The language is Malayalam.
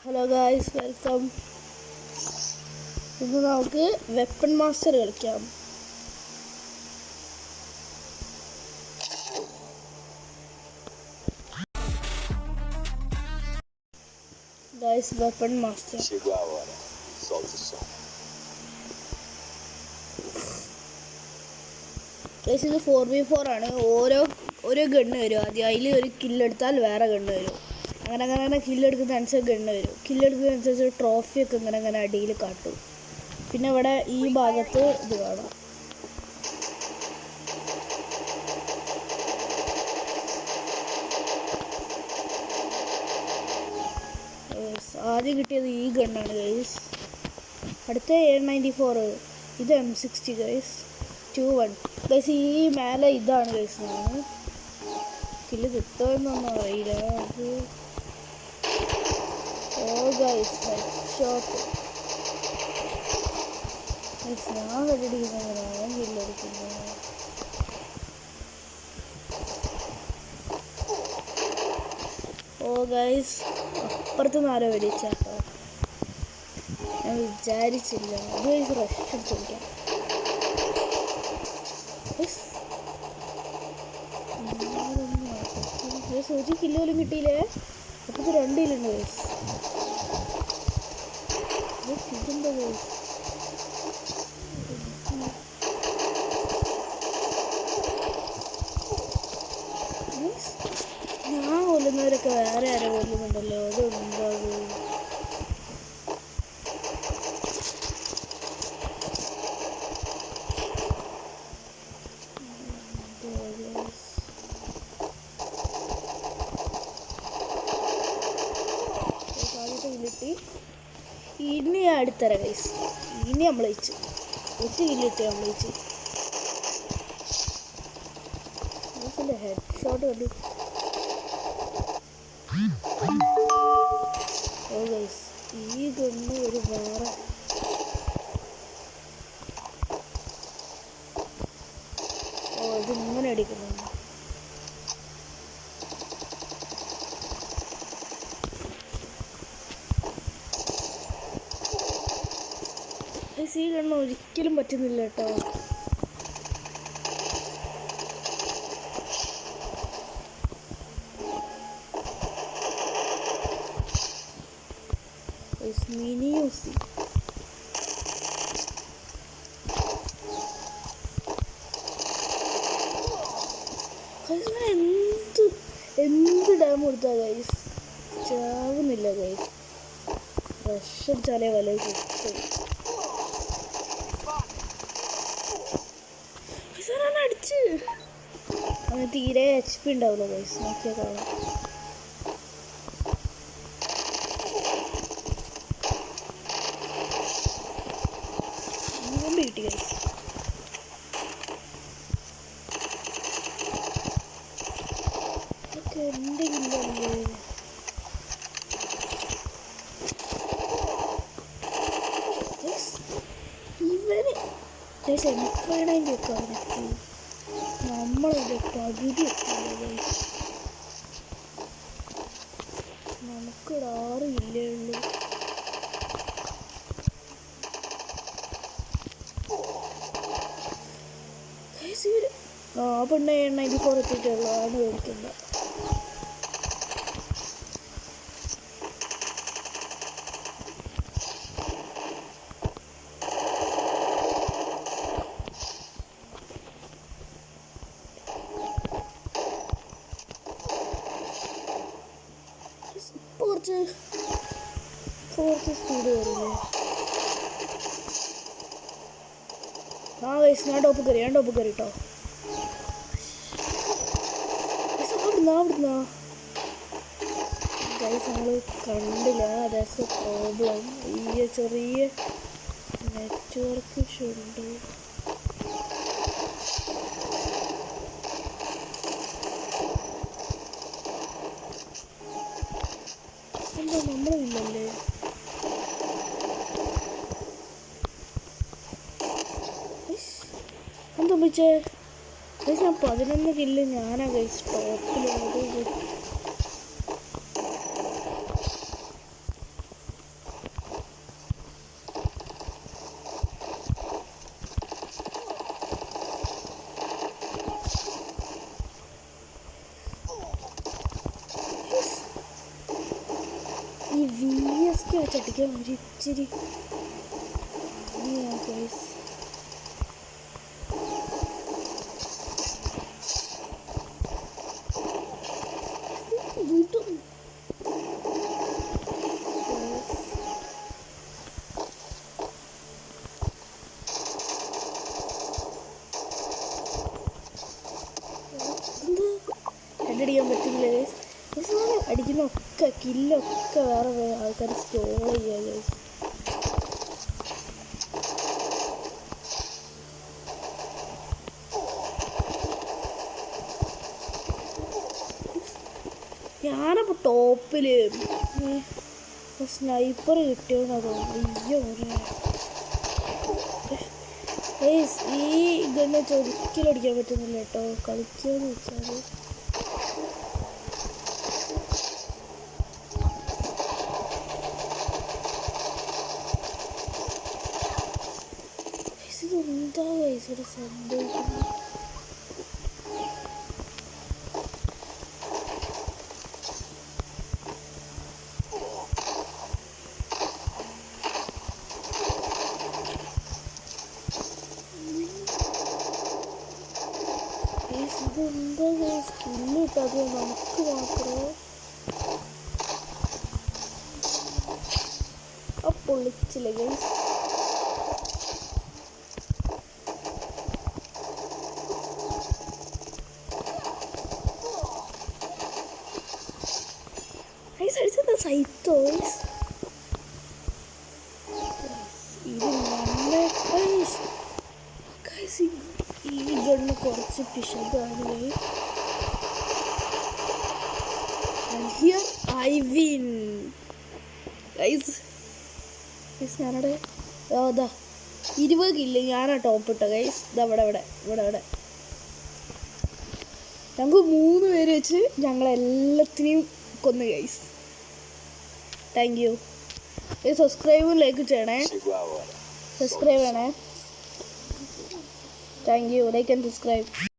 Hello guys, welcome. ഇന്ന് നമുക്ക് വെപ്പൺ മാസ്റ്റർ കളിക്കാം. Guys, weapon master. ഗായ്സ്, ഇത് 4v4 ആണ്. ഓരോ ഗണ്ണ് വരും. ആദ്യം അതിൽ ഒരു കില്ലെടുത്താൽ വേറെ ഗണ്ണ് വരും. അങ്ങനെ കില്ലെടുക്കുന്ന അനുസരിച്ച് ഗണ്ണ് വരും. കില്ലെടുക്കുന്ന അനുസരിച്ച് ട്രോഫിയൊക്കെ ഇങ്ങനെ അടിയിൽ കാട്ടും. പിന്നെ ഇവിടെ ഈ ഭാഗത്ത് ഇത് കാണാം. ആദ്യം കിട്ടിയത് ഈ ഗണ്ണാണ് ഗൈസ്. അടുത്ത A94. ഇത് M60 ഗൈസ്. 2-1 ഗൈസ്. ഈ മേലെ ഇതാണ് ഗൈസ്. ഞാൻ കില്ല് കിട്ടുമെന്നൊന്നും അറിയില്ല. അത് ഗൈസ് ഹെഡ്ഷോട്ട്. ഞാൻ കണ്ടിരിക്കുന്നതിനാണ് കില്ലടിക്കുന്നത്. ഗൈസ്, അപ്പുറത്ത് നാലോ വെടിച്ചാട്ടോ. ഞാൻ വിചാരിച്ചില്ല. അത് ഗൈസ് റഷ് എടുത്ത് വിളിക്കാം. ഒരു കിലോ പോലും കിട്ടിയില്ലേ. അപ്പത് 2 കിലുണ്ട് ഗൈസ്. ഇതുണ്ടോ ഗൈസ്? ഞാൻ കൊല്ലുന്നവരൊക്കെ വേറെ ആരോ കൊല്ലുന്നുണ്ടല്ലോ. അതുണ്ടോ? ഇനി അടുത്തര ഗൈസ്. ഇനി നമ്മൾ വെച്ച് കില്ലിട്ട് നമ്മൾ വെച്ച് ഹെഡ് ഷോട്ട് കണ്ടു. ഗൈസ്, ഈ ഗണ്ണ് ഒരു വേറെ. ഇതിങ്ങനെ അടിക്കുന്നു. ഈ ഗണ്ണ് ഒരിക്കലും പറ്റുന്നില്ല കേട്ടോ. മിനി യൂസി. എന്ത് ഡാം കൊടുത്താ ഗൈസ് ചാവുന്നില്ല ഗൈസ്. റഷ് അടിച്ചാലേ വല കിട്ടും. അടിച്ച് അങ്ങനെ തീരെ HP ഉണ്ടാവില്ല ഗൈസ്. നോക്കിയാൽ കാണാം. കിട്ടി ഗൈസ്. ഒക്കെ എന്തെങ്കിലും ഇവന് M590 ഒക്കെ അവനെത്തി. നമ്മളിത് പകുതി എത്തില്ല ഗൈസ്. നമുക്കിവിടെ 6 ഇല്ലേ ഉള്ളൂ. പെണ്ണെ 94 എത്തിയിട്ടുള്ളൂ. ആണ് മേടിക്കുന്നത്. കുറച്ച് സ്പീഡ് വരില്ലേ? ഗൈസ്, ഞാൻ ടോപ്പ് കയറി കേട്ടോ. അവിടുന്ന് ഗൈസ് നമ്മൾ കണ്ടില്ല. That's A problem. ഈ ചെറിയ നെറ്റ്വർക്ക് ഇഷ്യൂ ഉണ്ട്. എന്താ നമ്മളില്ലല്ലേ? എന്താ വിളിച്ചേ? ഞാൻ 11 കില്ല് ഞാനാ ഗൈസ് ടോപ്പിലുള്ളത്. റിസ്ക് വെച്ചടിക്കാൻ ഒരു ഇച്ചിരി ഗൈസ്. അടിക്കാൻ പറ്റില്ല ഗൈസ്. അടിക്കുന്നൊക്കെ കില്ലൊക്കെ വേറെ ആൾക്കാർ സ്റ്റോൾ ചെയ്യുക ഗൈസ്. ഞാനപ്പോൾ ടോപ്പിൽ സ്നൈപ്പർ കിട്ടിയോണ്ടോ അയ്യോ ഈ ഗണ്ണ് ഒരിക്കലും അടിക്കാൻ പറ്റുന്നില്ല കേട്ടോ. കളിക്കുമെന്ന് വെച്ചാൽ ഇതെന്താ ഗൈസ് ഇവിടെ സംഭവിക്കുന്നത്? ഇതെന്താ ഗൈസ് സ്കില്ലിട്ടത് നമുക്ക് മാത്രമോ? പൊളിച്ചില്ല ഗൈസ്. അടിച്ചത് സൈത്തോ ഇത് ഈ ഗണ്ണ് കുറച്ച് പിശകാണ്. I win guys. ഞാനവിടെ അതാ 20 കില്ല് ഞാനാ ടോപ്പ് ഇട്ട ഗൈസ്. ഇവിടെ ഞങ്ങൾക്ക് 3 പേര് വെച്ച് ഞങ്ങളെല്ലാത്തിനെയും കൊന്നു ഗൈസ്. Thank you. സബ്സ്ക്രൈബും ലൈക്ക് ചെയ്യണേ. സബ്സ്ക്രൈബ് ചെയ്യണേ. Thank you. Like and subscribe.